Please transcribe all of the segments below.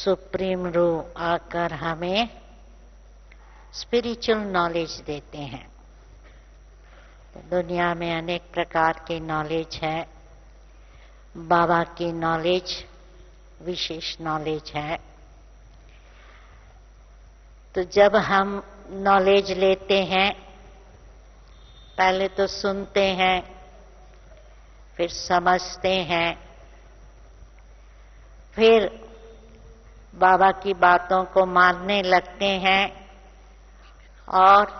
Supreme रूह आकर हमें स्पिरिचुअल नॉलेज देते हैं। तो दुनिया में अनेक प्रकार की नॉलेज है। बाबा की नॉलेज विशेष नॉलेज है। तो जब हम नॉलेज लेते हैं, पहले तो सुनते हैं, फिर समझते हैं, फिर बाबा की बातों को मानने लगते हैं और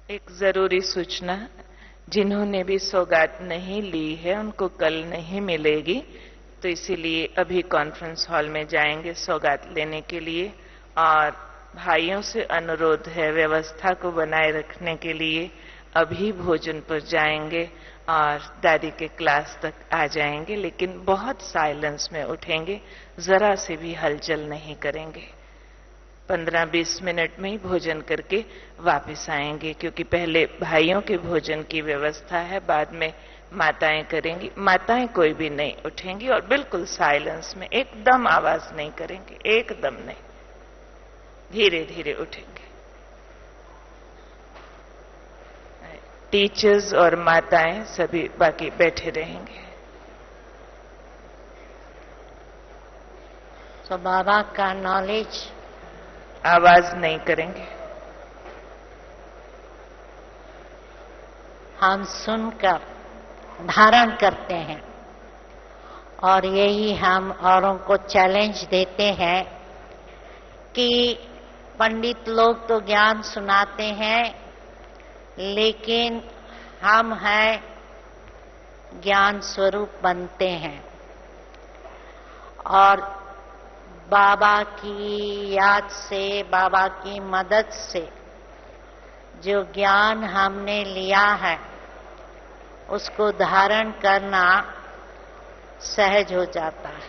एक जरूरी सूचना, जिन्होंने भी सौगात नहीं ली है उनको कल नहीं मिलेगी, तो इसीलिए अभी कॉन्फ्रेंस हॉल में जाएंगे सौगात लेने के लिए। और भाइयों से अनुरोध है व्यवस्था को बनाए रखने के लिए अभी भोजन पर जाएंगे और दादी के क्लास तक आ जाएंगे, लेकिन बहुत साइलेंस में उठेंगे, जरा से भी हलचल नहीं करेंगे। 15-20 मिनट में ही भोजन करके वापस आएंगे, क्योंकि पहले भाइयों के भोजन की व्यवस्था है, बाद में माताएं करेंगी। माताएं कोई भी नहीं उठेंगी और बिल्कुल साइलेंस में, एकदम आवाज नहीं करेंगे, एकदम नहीं, धीरे धीरे उठेंगे। टीचर्स और माताएं सभी बाकी बैठे रहेंगे। तो बाबा का नॉलेज आवाज नहीं करेंगे। हम सुनकर धारण करते हैं और यही हम औरों को चैलेंज देते हैं कि पंडित लोग तो ज्ञान सुनाते हैं, लेकिन हम हैं ज्ञान स्वरूप बनते हैं और बाबा की याद से, बाबा की मदद से जो ज्ञान हमने लिया है उसको धारण करना सहज हो जाता है।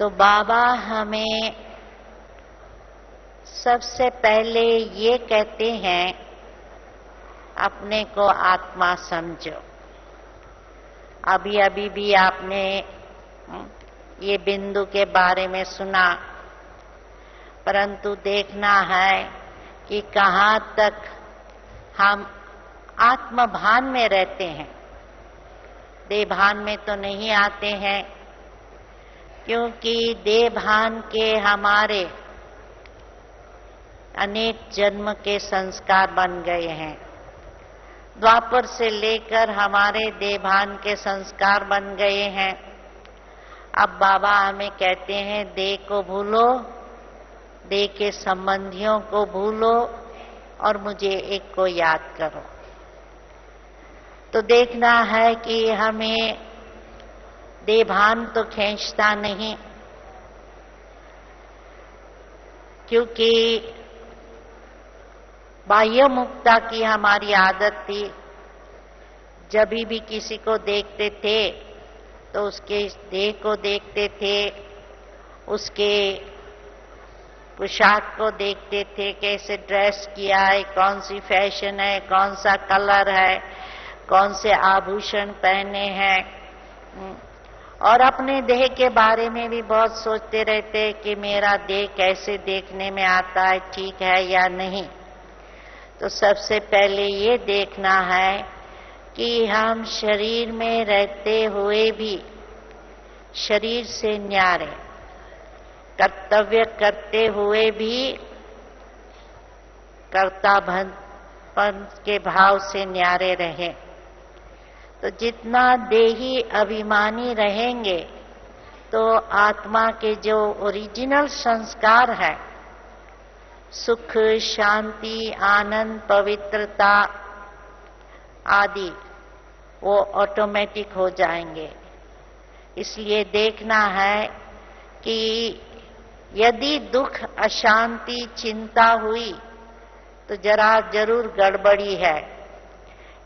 तो बाबा हमें सबसे पहले ये कहते हैं, अपने को आत्मा समझो। अभी अभी भी आपने ये बिंदु के बारे में सुना, परंतु देखना है कि कहाँ तक हम आत्मभान में रहते हैं, देहभान में तो नहीं आते हैं, क्योंकि देहभान के हमारे अनेक जन्म के संस्कार बन गए हैं। द्वापर से लेकर हमारे देहभान के संस्कार बन गए हैं। अब बाबा हमें कहते हैं देह को भूलो, देह के संबंधियों को भूलो और मुझे एक को याद करो। तो देखना है कि हमें देहभान तो खींचता नहीं, क्योंकि बाह्य मुक्ता की हमारी आदत थी। जब भी किसी को देखते थे तो उसके देह को देखते थे, उसके पोशाक को देखते थे, कैसे ड्रेस किया है, कौन सी फैशन है, कौन सा कलर है, कौन से आभूषण पहने हैं, और अपने देह के बारे में भी बहुत सोचते रहते कि मेरा देह कैसे देखने में आता है, ठीक है या नहीं। तो सबसे पहले ये देखना है कि हम शरीर में रहते हुए भी शरीर से न्यारे, कर्तव्य करते हुए भी कर्तापन के भाव से न्यारे रहें। तो जितना देही अभिमानी रहेंगे तो आत्मा के जो ओरिजिनल संस्कार है, सुख, शांति, आनंद, पवित्रता आदि, वो ऑटोमेटिक हो जाएंगे। इसलिए देखना है कि यदि दुख, अशांति, चिंता हुई तो जरा जरूर गड़बड़ी है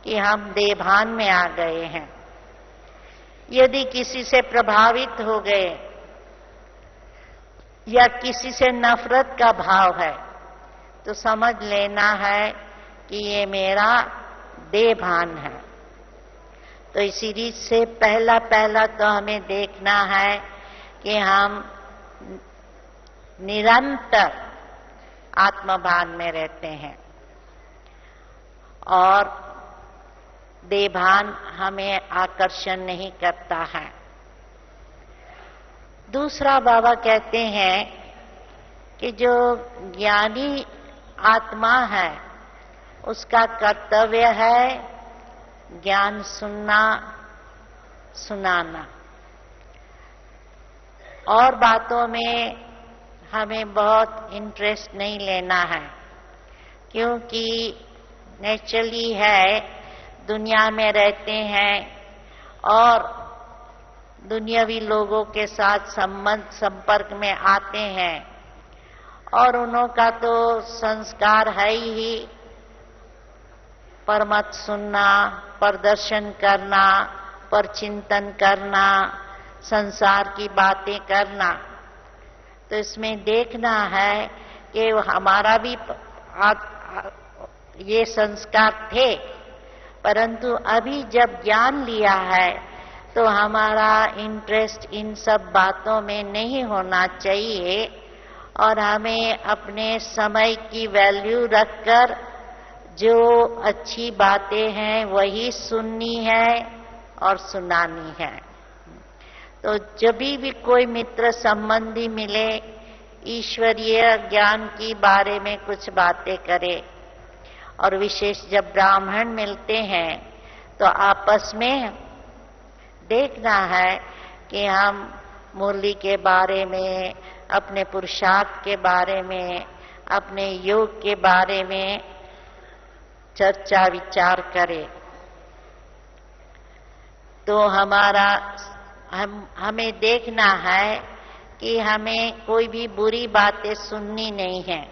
कि हम देहभान में आ गए हैं। यदि किसी से प्रभावित हो गए या किसी से नफरत का भाव है तो समझ लेना है कि ये मेरा देह भान है। तो इसी से पहला तो हमें देखना है कि हम निरंतर आत्मभान में रहते हैं और देहभान हमें आकर्षण नहीं करता है। दूसरा बाबा कहते हैं कि जो ज्ञानी आत्मा है उसका कर्तव्य है ज्ञान सुनना, सुनाना। और बातों में हमें बहुत इंटरेस्ट नहीं लेना है, क्योंकि नेचुरली है दुनिया में रहते हैं और दुनियावी लोगों के साथ संपर्क में आते हैं और उन्हों का तो संस्कार है ही परमत सुनना, प्रदर्शन करना, पर चिंतन करना, संसार की बातें करना। तो इसमें देखना है कि हमारा भी ये संस्कार थे, परंतु अभी जब ज्ञान लिया है तो हमारा इंटरेस्ट इन सब बातों में नहीं होना चाहिए और हमें अपने समय की वैल्यू रखकर जो अच्छी बातें हैं वही सुननी है और सुनानी है। तो जब भी कोई मित्र संबंधी मिले, ईश्वरीय ज्ञान की बारे में कुछ बातें करे, और विशेष जब ब्राह्मण मिलते हैं तो आपस में देखना है कि हम मुरली के बारे में, अपने पुरुषार्थ के बारे में, अपने योग के बारे में चर्चा विचार करें। तो हमें देखना है कि हमें कोई भी बुरी बातें सुननी नहीं है,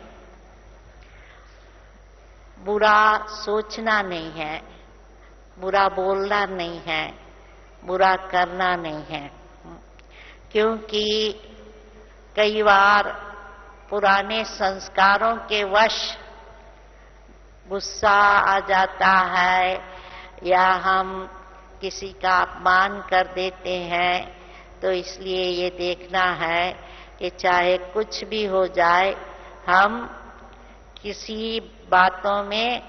बुरा सोचना नहीं है, बुरा बोलना नहीं है, बुरा करना नहीं है। क्योंकि कई बार पुराने संस्कारों के वश गुस्सा आ जाता है या हम किसी का अपमान कर देते हैं। तो इसलिए ये देखना है कि चाहे कुछ भी हो जाए, हम किसी बातों में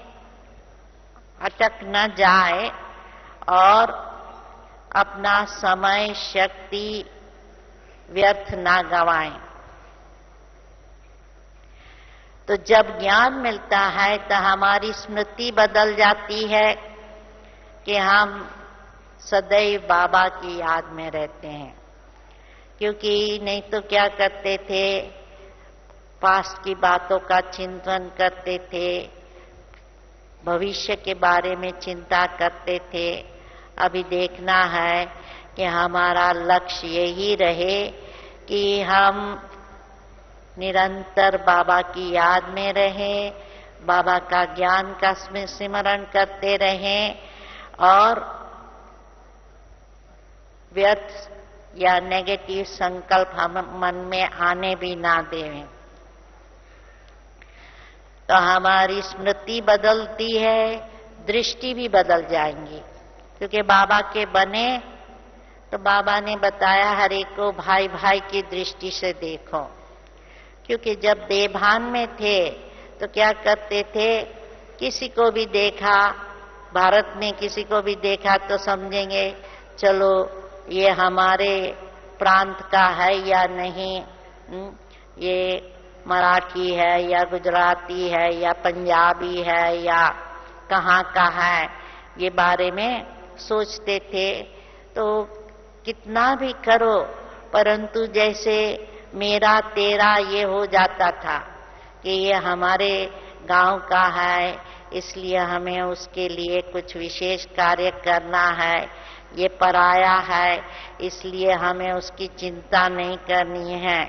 अटक न जाए और अपना समय शक्ति व्यर्थ ना गवाएं। तो जब ज्ञान मिलता है तो हमारी स्मृति बदल जाती है कि हम सदैव बाबा की याद में रहते हैं। क्योंकि नहीं तो क्या करते थे, पास्ट की बातों का चिंतन करते थे, भविष्य के बारे में चिंता करते थे। अभी देखना है कि हमारा लक्ष्य यही रहे कि हम निरंतर बाबा की याद में रहें, बाबा का ज्ञान का स्मरण करते रहें और व्यर्थ या नेगेटिव संकल्प हम मन में आने भी ना दें। तो हमारी स्मृति बदलती है, दृष्टि भी बदल जाएंगी। क्योंकि बाबा के बने तो बाबा ने बताया हर एक को भाई भाई की दृष्टि से देखो। क्योंकि जब देहभान में थे तो क्या करते थे, किसी को भी देखा, भारत में किसी को भी देखा तो समझेंगे चलो ये हमारे प्रांत का है या नहीं, ये मराठी है या गुजराती है या पंजाबी है या कहाँ का है, ये बारे में सोचते थे। तो कितना भी करो, परंतु जैसे मेरा तेरा ये हो जाता था कि ये हमारे गांव का है, इसलिए हमें उसके लिए कुछ विशेष कार्य करना है, ये पराया है इसलिए हमें उसकी चिंता नहीं करनी है।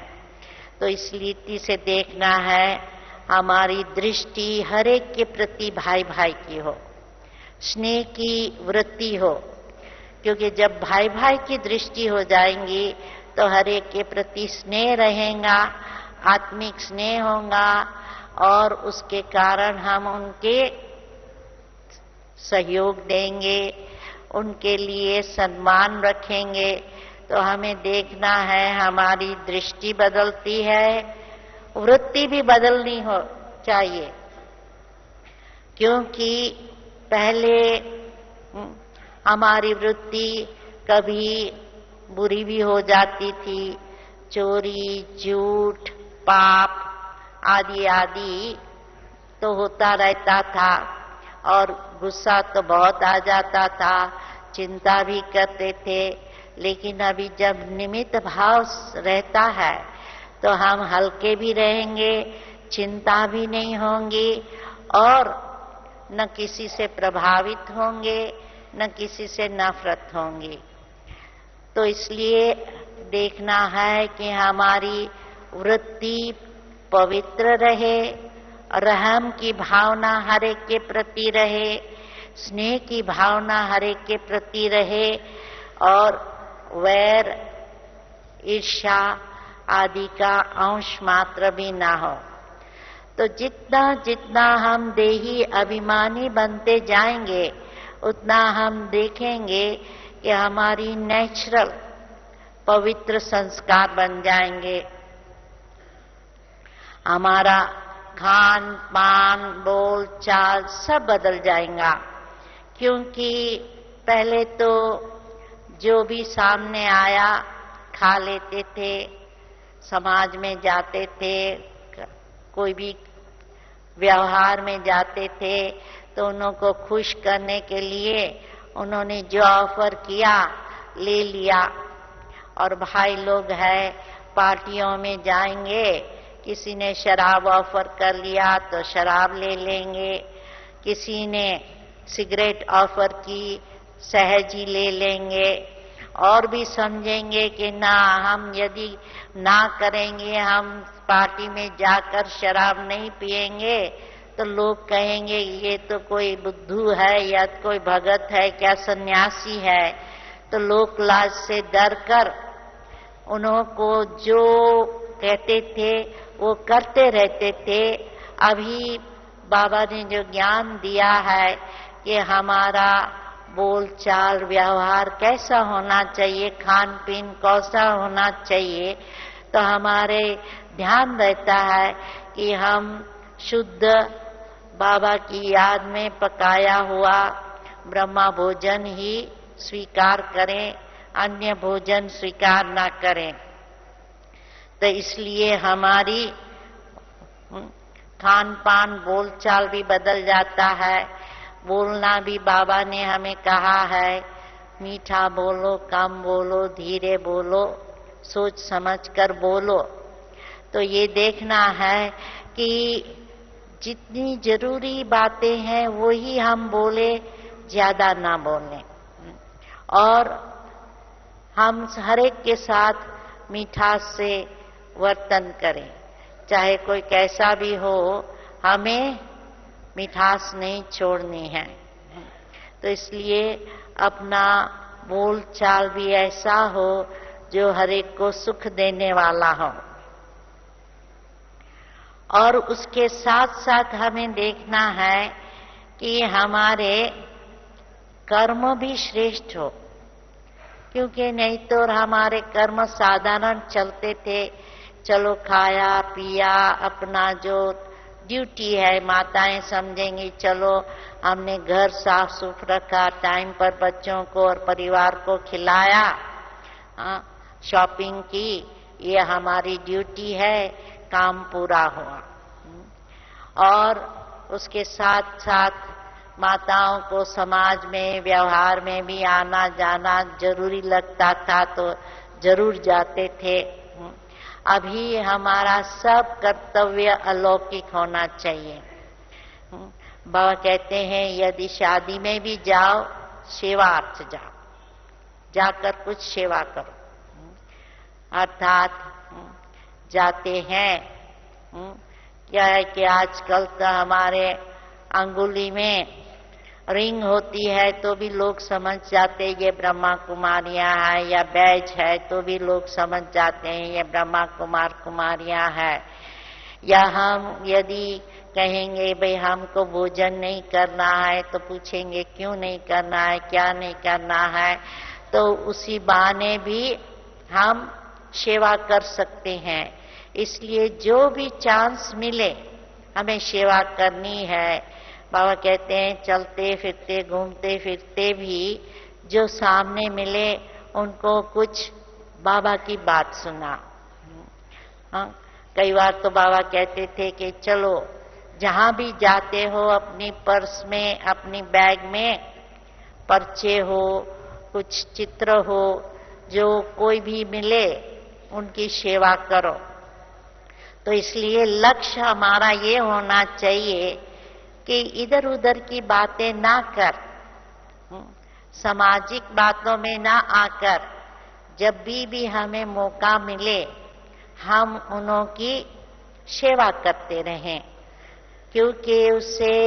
तो इस रीति से देखना है हमारी दृष्टि हर एक के प्रति भाई भाई की हो, स्नेह की वृत्ति हो। क्योंकि जब भाई भाई की दृष्टि हो जाएंगी तो हर एक के प्रति स्नेह रहेगा, आत्मिक स्नेह होगा और उसके कारण हम उनके सहयोग देंगे, उनके लिए सम्मान रखेंगे। तो हमें देखना है हमारी दृष्टि बदलती है, वृत्ति भी बदलनी हो चाहिए, क्योंकि पहले हमारी वृत्ति कभी बुरी भी हो जाती थी, चोरी, झूठ, पाप आदि आदि तो होता रहता था और गुस्सा तो बहुत आ जाता था, चिंता भी करते थे। लेकिन अभी जब निमित्त भाव रहता है तो हम हल्के भी रहेंगे, चिंता भी नहीं होंगी और न किसी से प्रभावित होंगे, न किसी से नफरत होंगी। तो इसलिए देखना है कि हमारी वृत्ति पवित्र रहे, रहम की भावना हर एक के प्रति रहे, स्नेह की भावना हर एक के प्रति रहे और वैर, ईर्ष्या आदि का अंश मात्र भी ना हो। तो जितना जितना हम देही अभिमानी बनते जाएंगे उतना हम देखेंगे कि हमारी नेचुरल पवित्र संस्कार बन जाएंगे, हमारा खान पान बोल चाल सब बदल जाएगा। क्योंकि पहले तो जो भी सामने आया खा लेते थे, समाज में जाते थे, कोई भी व्यवहार में जाते थे तो उनको खुश करने के लिए उन्होंने जो ऑफर किया ले लिया। और भाई लोग है पार्टियों में जाएंगे, किसी ने शराब ऑफर कर लिया तो शराब ले लेंगे, किसी ने सिगरेट ऑफर की सहज ही ले लेंगे और भी समझेंगे कि ना हम यदि ना करेंगे, हम पार्टी में जाकर शराब नहीं पिएंगे तो लोग कहेंगे ये तो कोई बुद्धू है या कोई भगत है, क्या सन्यासी है। तो लोक लाज से डर कर उनको जो कहते थे वो करते रहते थे। अभी बाबा ने जो ज्ञान दिया है कि हमारा बोल चाल व्यवहार कैसा होना चाहिए, खान पीन कैसा होना चाहिए, तो हमारे ध्यान रहता है कि हम शुद्ध बाबा की याद में पकाया हुआ ब्रह्मा भोजन ही स्वीकार करें, अन्य भोजन स्वीकार ना करें। तो इसलिए हमारी खान पान बोल चाल भी बदल जाता है। बोलना भी बाबा ने हमें कहा है, मीठा बोलो, कम बोलो, धीरे बोलो, सोच समझ कर बोलो। तो ये देखना है कि जितनी जरूरी बातें हैं वही हम बोले, ज्यादा ना बोलें। और हम हर एक के साथ मिठास से वर्तन करें, चाहे कोई कैसा भी हो, हमें मिठास नहीं छोड़नी है। तो इसलिए अपना बोल चाल भी ऐसा हो जो हर एक को सुख देने वाला हो। और उसके साथ साथ हमें देखना है कि हमारे कर्म भी श्रेष्ठ हो, क्योंकि नहीं तो हमारे कर्म साधारण चलते थे, चलो खाया पिया, अपना जो ड्यूटी है माताएं समझेंगी, चलो हमने घर साफ सुफ रखा, टाइम पर बच्चों को और परिवार को खिलाया, शॉपिंग की, ये हमारी ड्यूटी है, काम पूरा हुआ। और उसके साथ साथ माताओं को समाज में व्यवहार में भी आना जाना जरूरी लगता था तो जरूर जाते थे। अभी हमारा सब कर्तव्य अलौकिक होना चाहिए। बाबा कहते हैं यदि शादी में भी जाओ, सेवार्थ जाओ, जाकर कुछ सेवा करो। अर्थात जाते हैं, क्या है कि आजकल तो हमारे अंगुली में रिंग होती है तो भी लोग समझ जाते ये ब्रह्मा कुमारियां है, या बैज है तो भी लोग समझ जाते हैं ये ब्रह्मा कुमार कुमारियां है। या हम यदि कहेंगे भाई हमको भोजन नहीं करना है तो पूछेंगे क्यों नहीं करना है, क्या नहीं करना है, तो उसी बहाने भी हम सेवा कर सकते हैं। इसलिए जो भी चांस मिले हमें सेवा करनी है। बाबा कहते हैं चलते फिरते घूमते फिरते भी जो सामने मिले उनको कुछ बाबा की बात सुना। कई बार तो बाबा कहते थे कि चलो जहां भी जाते हो अपनी पर्स में, अपनी बैग में पर्चे हो, कुछ चित्र हो, जो कोई भी मिले उनकी सेवा करो। तो इसलिए लक्ष्य हमारा ये होना चाहिए कि इधर उधर की बातें ना कर, सामाजिक बातों में ना आकर जब भी हमें मौका मिले हम उन्हों की सेवा करते रहें, क्योंकि उससे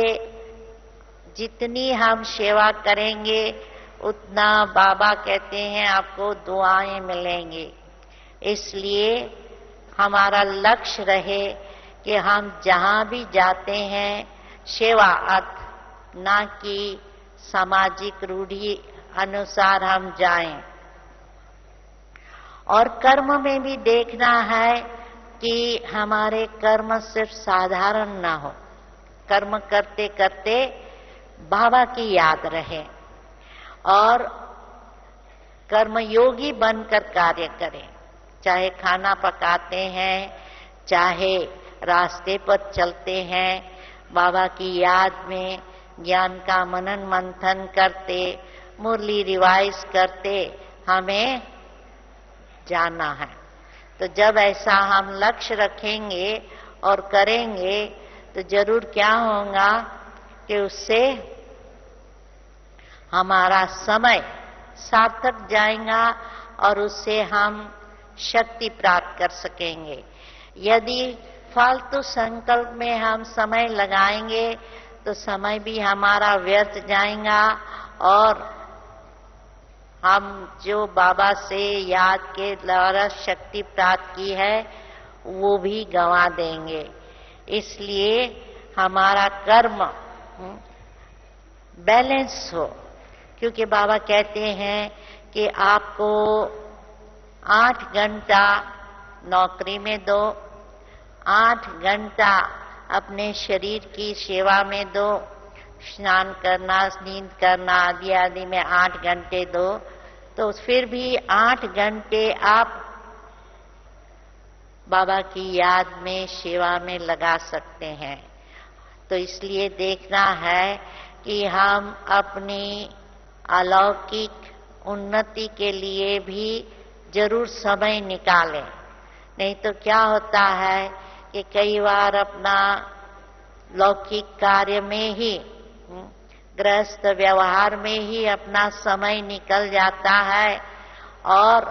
जितनी हम सेवा करेंगे उतना बाबा कहते हैं आपको दुआएं मिलेंगी। इसलिए हमारा लक्ष्य रहे कि हम जहां भी जाते हैं सेवा अर्थ, ना कि सामाजिक रूढ़ी अनुसार हम जाएं। और कर्म में भी देखना है कि हमारे कर्म सिर्फ साधारण ना हो, कर्म करते करते बाबा की याद रहे और कर्मयोगी बनकर कार्य करें। चाहे खाना पकाते हैं, चाहे रास्ते पर चलते हैं, बाबा की याद में ज्ञान का मनन मंथन करते, मुरली रिवाइज करते हमें जाना है। तो जब ऐसा हम लक्ष्य रखेंगे और करेंगे तो जरूर क्या होगा कि उससे हमारा समय सार्थक जाएगा और उससे हम शक्ति प्राप्त कर सकेंगे। यदि फालतू संकल्प में हम समय लगाएंगे तो समय भी हमारा व्यर्थ जाएगा और हम जो बाबा से याद के द्वारा शक्ति प्राप्त की है वो भी गंवा देंगे। इसलिए हमारा कर्म बैलेंस हो, क्योंकि बाबा कहते हैं कि आपको 8 घंटा नौकरी में दो, 8 घंटा अपने शरीर की सेवा में दो, स्नान करना, नींद करना आदि आदि में 8 घंटे दो, तो फिर भी 8 घंटे आप बाबा की याद में सेवा में लगा सकते हैं। तो इसलिए देखना है कि हम अपनी अलौकिक उन्नति के लिए भी जरूर समय निकालें। नहीं तो क्या होता है कि कई बार अपना लौकिक कार्य में ही, गृहस्थ व्यवहार में ही अपना समय निकल जाता है और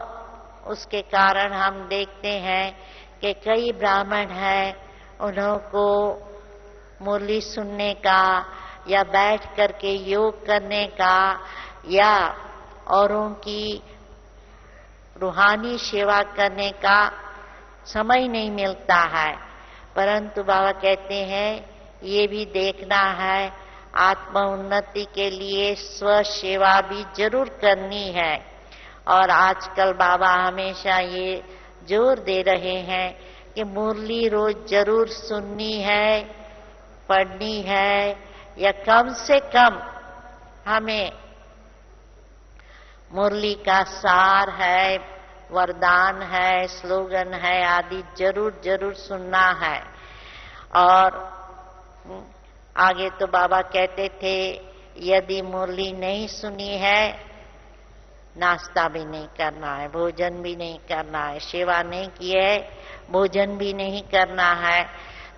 उसके कारण हम देखते हैं कि कई ब्राह्मण हैं, उन्हों को मुरली सुनने का या बैठ करके योग करने का या औरों की रूहानी सेवा करने का समय नहीं मिलता है। परंतु बाबा कहते हैं ये भी देखना है, आत्म उन्नति के लिए स्व सेवा भी जरूर करनी है। और आजकल बाबा हमेशा ये जोर दे रहे हैं कि मुरली रोज जरूर सुननी है, पढ़नी है, या कम से कम हमें मुरली का सार है, वरदान है, स्लोगन है आदि जरूर जरूर सुनना है। और आगे तो बाबा कहते थे यदि मुरली नहीं सुनी है, नाश्ता भी नहीं करना है, भोजन भी नहीं करना है, सेवा नहीं की है, भोजन भी नहीं करना है।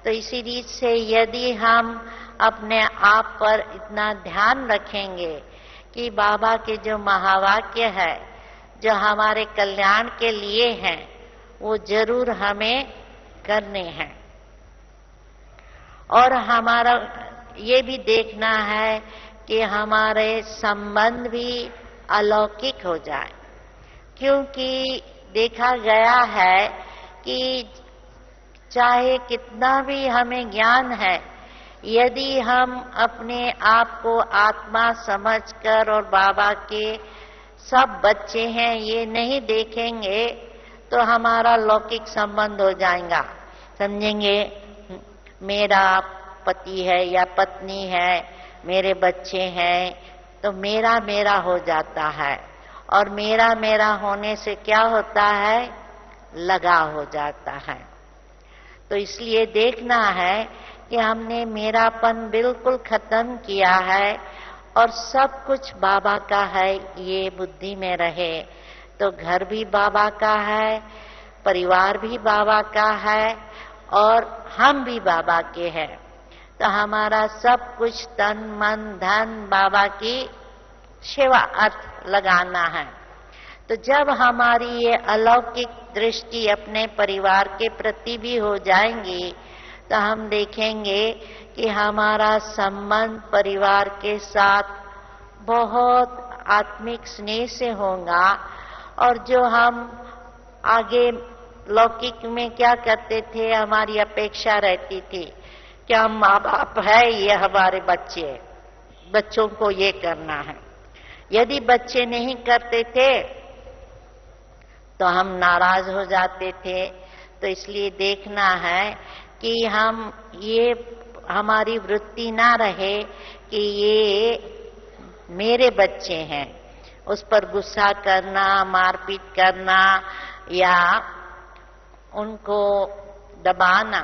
तो इसी रीत से यदि हम अपने आप पर इतना ध्यान रखेंगे कि बाबा के जो महावाक्य है जो हमारे कल्याण के लिए हैं वो जरूर हमें करने हैं। और हमारा ये भी देखना है कि हमारे संबंध भी अलौकिक हो जाए, क्योंकि देखा गया है कि चाहे कितना भी हमें ज्ञान है, यदि हम अपने आप को आत्मा समझकर और बाबा के सब बच्चे हैं ये नहीं देखेंगे तो हमारा लौकिक संबंध हो जाएगा। समझेंगे मेरा पति है या पत्नी है, मेरे बच्चे हैं, तो मेरा मेरा हो जाता है, और मेरा मेरा होने से क्या होता है, लगाव हो जाता है। तो इसलिए देखना है कि हमने मेरापन बिल्कुल खत्म किया है और सब कुछ बाबा का है, ये बुद्धि में रहे। तो घर भी बाबा का है, परिवार भी बाबा का है, और हम भी बाबा के हैं। तो हमारा सब कुछ तन मन धन बाबा की सेवा अर्थ लगाना है। तो जब हमारी ये अलौकिक दृष्टि अपने परिवार के प्रति भी हो जाएंगी तो हम देखेंगे कि हमारा संबंध परिवार के साथ बहुत आत्मिक स्नेह से होगा। और जो हम आगे लौकिक में क्या करते थे, हमारी अपेक्षा रहती थी कि हम माँ बाप है, ये हमारे बच्चे, बच्चों को ये करना है। यदि बच्चे नहीं करते थे तो हम नाराज हो जाते थे। तो इसलिए देखना है कि हम ये हमारी वृत्ति ना रहे कि ये मेरे बच्चे हैं, उस पर गुस्सा करना, मारपीट करना या उनको दबाना,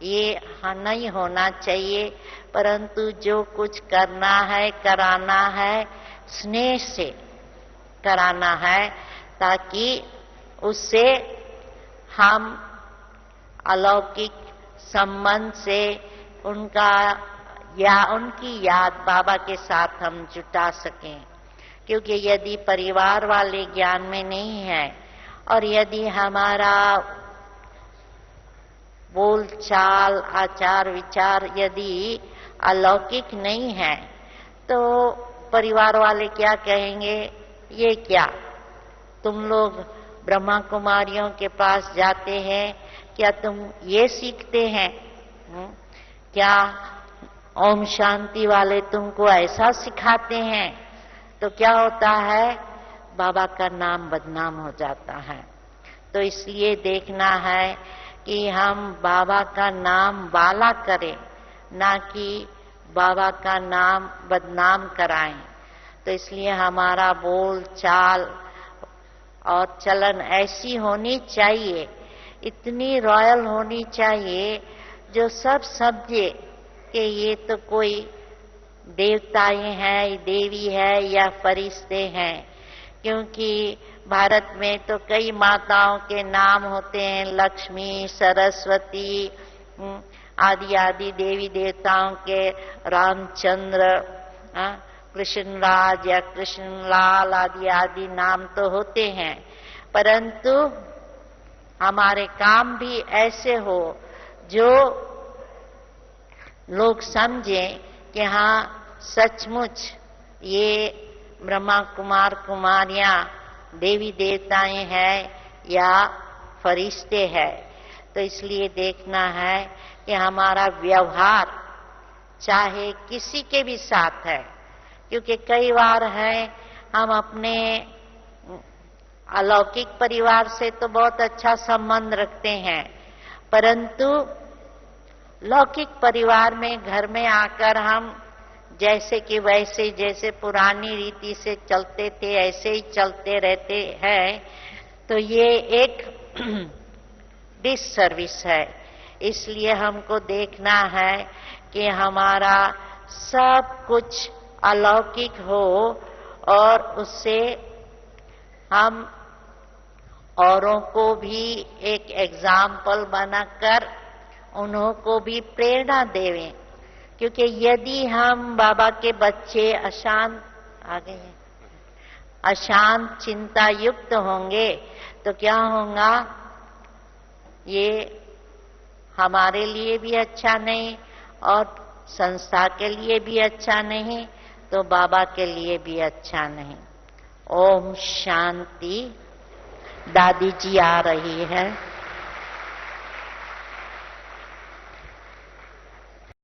ये नहीं होना चाहिए। परंतु जो कुछ करना है, कराना है, स्नेह से कराना है, ताकि उससे हम अलौकिक संबंध से उनका या उनकी याद बाबा के साथ हम जुटा सकें। क्योंकि यदि परिवार वाले ज्ञान में नहीं है और यदि हमारा बोल चाल आचार विचार यदि अलौकिक नहीं है तो परिवार वाले क्या कहेंगे, ये क्या तुम लोग ब्रह्मा कुमारियों के पास जाते हैं, क्या तुम ये सीखते हैं? क्या ओम शांति वाले तुमको ऐसा सिखाते हैं? तो क्या होता है, बाबा का नाम बदनाम हो जाता है। तो इसलिए देखना है कि हम बाबा का नाम वाला करें, ना कि बाबा का नाम बदनाम कराएं। तो इसलिए हमारा बोल चाल और चलन ऐसी होनी चाहिए, इतनी रॉयल होनी चाहिए जो सब समझे कि ये तो कोई देवताएं हैं, देवी है या फरिश्ते हैं। क्योंकि भारत में तो कई माताओं के नाम होते हैं, लक्ष्मी, सरस्वती आदि आदि देवी देवताओं के, रामचंद्र, कृष्णराज या कृष्णलाल आदि आदि नाम तो होते हैं। परंतु हमारे काम भी ऐसे हो जो लोग समझें कि हाँ सचमुच ये ब्रह्मा कुमार कुमारियां देवी देवताएं हैं या फरिश्ते हैं। तो इसलिए देखना है कि हमारा व्यवहार चाहे किसी के भी साथ है, क्योंकि कई बार है हम अपने अलौकिक परिवार से तो बहुत अच्छा संबंध रखते हैं, परंतु लौकिक परिवार में घर में आकर हम जैसे कि वैसे जैसे पुरानी रीति से चलते थे ऐसे ही चलते रहते हैं। तो ये एक डिससर्विस है। इसलिए हमको देखना है कि हमारा सब कुछ अलौकिक हो और उससे हम औरों को भी एक एग्जाम्पल बनाकर उन्हों को भी प्रेरणा देवें। क्योंकि यदि हम बाबा के बच्चे अशांत आ गए हैं, अशांत चिंता युक्त होंगे तो क्या होगा, ये हमारे लिए भी अच्छा नहीं और संस्था के लिए भी अच्छा नहीं। तो बाबा के लिए भी अच्छा नहीं। ओम शांति। दादी जी आ रही है।